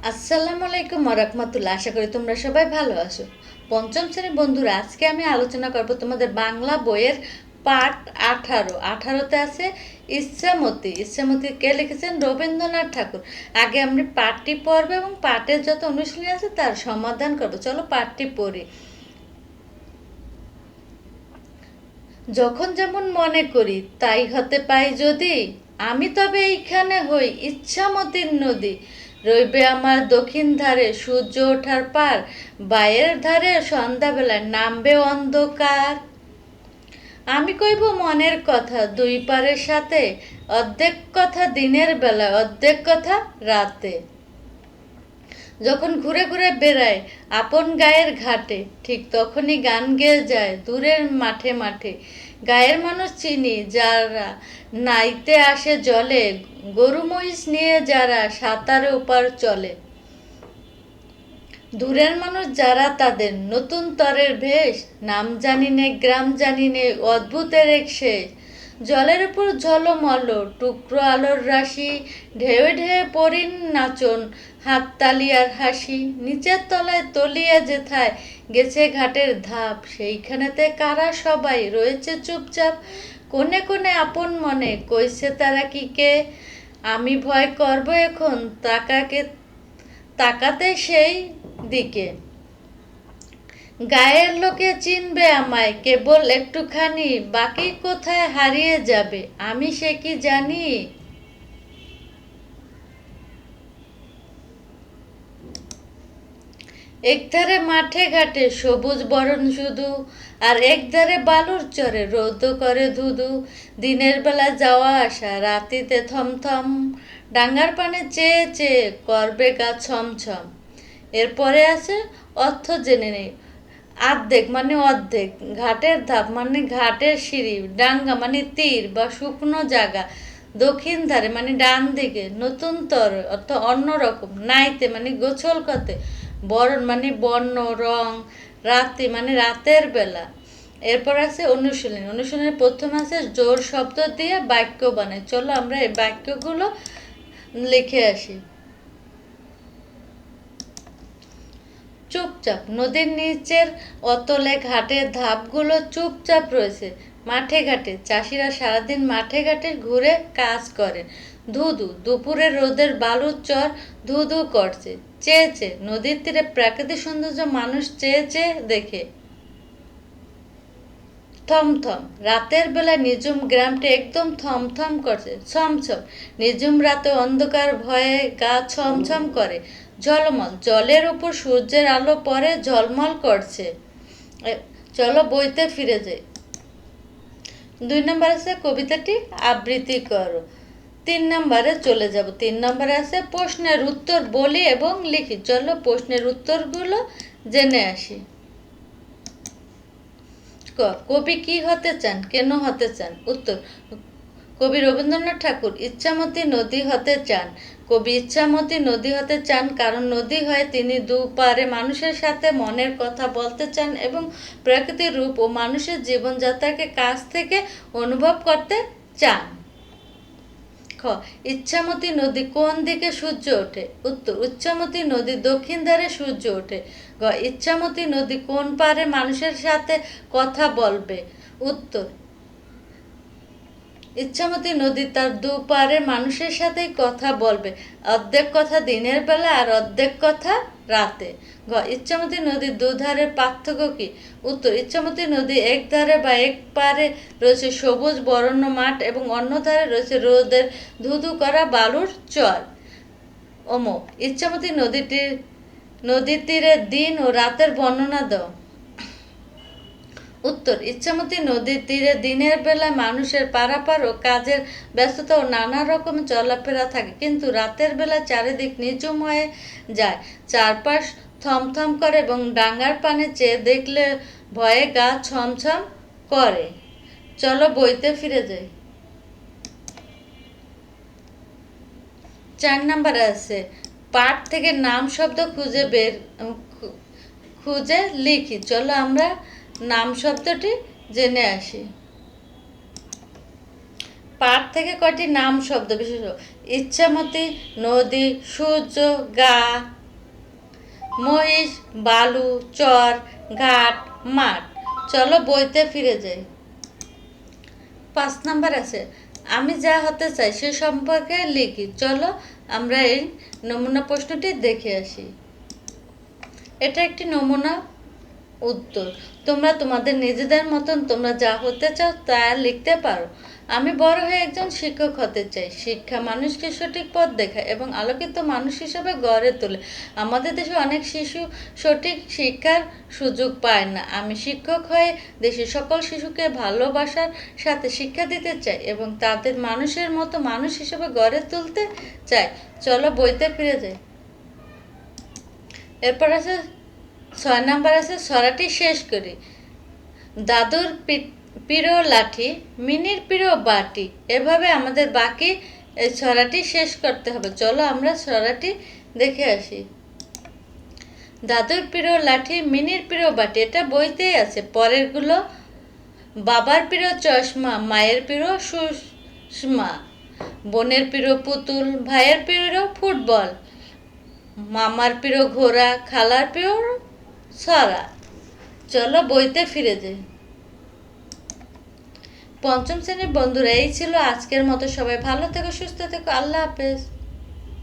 আসসালামু আলাইকুম ওয়া আশা করি তোমরা সবাই ভালো আছো। পঞ্চম শ্রেণীর বন্ধুরা, আজকে আমি আলোচনা করব তোমাদের বাংলা বইয়ের পাঠ 18তে আছে ইচ্ছামতি। ইচ্ছামতি কে লিখেছেন? রবীন্দ্রনাথ ঠাকুর। আগে আমরা পাঠটি পড়ব এবং পাঠের যত অনুশীলনী আছে তার সমাধান করব। চলো পাঠটি পড়ি। যখন যেমন মনে করি তাই হতে পাই যদি, আমি তবে এইখানে হই ইচ্ছামতির নদী। রইবে আমার দক্ষিণ ধারে সূর্য ওঠার পার, বাইরের ধারে সন্ধ্যাবেলায় নামবে অন্ধকার। আমি কইব মনের কথা দুই পারের সাথে, অর্ধেক কথা দিনের বেলা অর্ধেক কথা রাতে। যখন ঘুরে ঘুরে বেড়ায় আপন গায়ের ঘাটে, ঠিক তখনই গান গেয়ে যায় দূরের মাঠে মাঠে। গায়ের মানুষ চিনি যারা নাইতে আসে জলে, গরু মহিষ নিয়ে যারা সাঁতারে ওপার চলে। দূরের মানুষ যারা তাদের নতুন তরের ভেষ, নাম জানি নে গ্রাম জানি নে অদ্ভুতের এক শেষ। জলের উপর ঝলমল টুকরো আলোর রাশি, ঢেউ ঢেউ পরিন নাচন হাততালি আর হাসি। নিচের তলায় তলিয়া যেথায় গেছে ঘাটের ধাপ, সেইখানেতে কারা সবাই রয়েছে চুপচাপ। কোনে কোনে আপন মনে কইছে তারা কি কে, আমি ভয় করব এখন তাকাতে সেই দিকে। গায়ের লোকে চিনবে আমায় কেবল একটুখানি, বাকি কোথায় হারিয়ে যাবে আমি সে কি জানি। একধারে মাঠে ঘাটে সবুজ বরণ শুধু, আর একধারে বালুর চরে রৌদ্র করে ধুধু। দিনের বেলা যাওয়া আসা রাতিতে থমথম, ডাঙ্গার পানে চেয়ে চেয়ে করবে গা ছমছম। এরপরে আছে অর্থ জেনে নেই। আর্ধেক মানে অর্ধেক, ঘাটের ধাপ মানে ঘাটের সিঁড়ি, ডাঙ্গা মানে তীর বা শুকনো জায়গা, দক্ষিণ ধারে মানে ডান দিকে, নতুন তর অর্থাৎ অন্যরকম, নাইতে মানে গোছল কতে, বরণ মানে বর্ণ রং, রাতে মানে রাতের বেলা। এরপর আছে অনুশীলনী। অনুশীলনের প্রথম আছে জোর শব্দ দিয়ে বাক্য বানাই। চলো আমরা এই বাক্যগুলো লিখে আসি। চুপচাপ, নদীর নিচের অতলে ঘাটের ধাপগুলো চুপচাপ রয়েছে। মাঠে ঘাটে চাষিরা সারাদিন মাঠে ঘাটে ঘুরে কাজ করে। ধুধু, দুপুরে রোদের বালুর চর ধুধু করছে। চেয়ে চেয়ে, নদীর তীরে প্রাকৃতিক সৌন্দর্য মানুষ চেয়ে চেয়ে দেখে। থমথম, রাতের বেলা নিঝুম গ্রামটি একদম থমথম করছে। ছমছম, নিঝুম রাতে অন্ধকার ভয়ে গা ছমছম করে। ঝলমল, জলের উপর সূর্যের আলো পরে ঝলমল করছে। চলো বইতে ফিরে যাই। 2 নম্বর আছে কবিতাটি আবৃত্তি করো। 3 নম্বরে চলে যাব। 3 নম্বরে আছে প্রশ্নের উত্তর বলি এবং লিখি। চলো প্রশ্নের উত্তরগুলো জেনে আসি। কবি কি হতে চান, কেন হতে চান? উত্তর, কবি রবীন্দ্রনাথ ঠাকুর ইচ্ছামতি নদী হতে চান। কবি ইচ্ছামতি নদী হতে চান কারণ নদী হয়ে তিনি দুপারে মানুষের সাথে মনের কথা বলতে চান এবং প্রকৃতির রূপ ও মানুষের জীবনযাত্রাকে কাছ থেকে অনুভব করতে চান। খ, ইচ্ছামতি নদী কোন দিকে সূর্য ওঠে? উত্তর, ইচ্ছামতি নদী দক্ষিণ ধারে সূর্য ওঠে। গ, ইচ্ছামতি নদী কোন পারে মানুষের সাথে কথা বলবে? উত্তর, ইচ্ছামতি নদী তার দুপারে মানুষের সাথেই কথা বলবে। অর্ধেক কথা দিনের বেলা আর অর্ধেক কথা রাতে। গ, ইচ্ছামতি নদীর দুধারের পার্থক্য কি? উত্তর, ইচ্ছামতি নদী এক ধারে বা এক পারে রয়েছে সবুজ বরণ্য মাঠ এবং অন্য ধারে রয়েছে রোদের ধুধু করা বালুর চর। ওমো, ইচ্ছামতি নদীর তীরে দিন ও রাতের বর্ণনা দাও। উত্তর, ইচ্ছামতি নদীর তীরে দিনের বেলা মানুষের পারাপার ও কাজের ব্যস্ততা ও নানা রকম চলাফেরা থাকে, কিন্তু রাতের বেলা চারিদিক নিঝুম হয়ে যায়, চারপাশ থমথম করে এবং ডাঙ্গার পানে চেয়ে দেখলে ভয়ে গা ছমছম করে। চলো বইতে ফিরে যাই। 4 নম্বর আছে পাঠ থেকে নাম শব্দ খুঁজে লিখি। চলো আমরা নাম শব্দটি জেনে আসি। পাঠ থেকে কয়টি নাম শব্দ বিশেষ? ইচ্ছামতি, নদী, সূর্য, গা, মহিষ, বালু, চর, ঘাট, মাঠ। চলো বইতে ফিরে যাই। 5 নাম্বার আছে, আমি যা হতে চাই সে সম্পর্কে লিখি। চলো আমরা এই নমুনা প্রশ্নটি দেখে আসি। এটা একটি নমুনা উত্তর। তোমরা তোমাদের নিজেদের মতন তোমরা যা হতে চাও তা লিখতে পারো। আমি বড় হয়ে একজন শিক্ষক হতে চাই। শিক্ষা মানুষকে সঠিক পথ দেখায় এবং আলোকিত মানুষ হিসাবে গড়ে তোলে। আমাদের দেশে অনেক শিশু সঠিক শিক্ষার সুযোগ পায় না। আমি শিক্ষক হয়ে দেশের সকল শিশুকে ভালোবাসার সাথে শিক্ষা দিতে চাই এবং তাদের মানুষের মতো মানুষ হিসেবে গড়ে তুলতে চাই। চলো বইতে ফিরে যাই। এরপর আছে 6 নাম্বার আছে, ছড়াটি শেষ করি। দাদুর প্রিয় লাঠি, মিনির প্রিয় বাটি। এভাবে আমাদের বাকি এই ছড়াটি শেষ করতে হবে। চলো আমরা ছড়াটি দেখে আসি। দাদুর প্রিয় লাঠি, মিনির প্রিয় বাটি, এটা বইতেই আছে। পরেরগুলো, বাবার প্রিয় চশমা, মায়ের প্রিয় সুষমা, বোনের প্রিয় পুতুল, ভাইয়ের প্রিয় ফুটবল, মামার প্রিয় ঘোড়া, খালার প্রিয় ছড়া। চলো বইতে ফিরে যাই। পঞ্চম শ্রেণীর বন্ধুরা, এই ছিল আজকের মতো। সবাই ভালো থেকো, সুস্থ থেকো। আল্লাহ হাফেজ।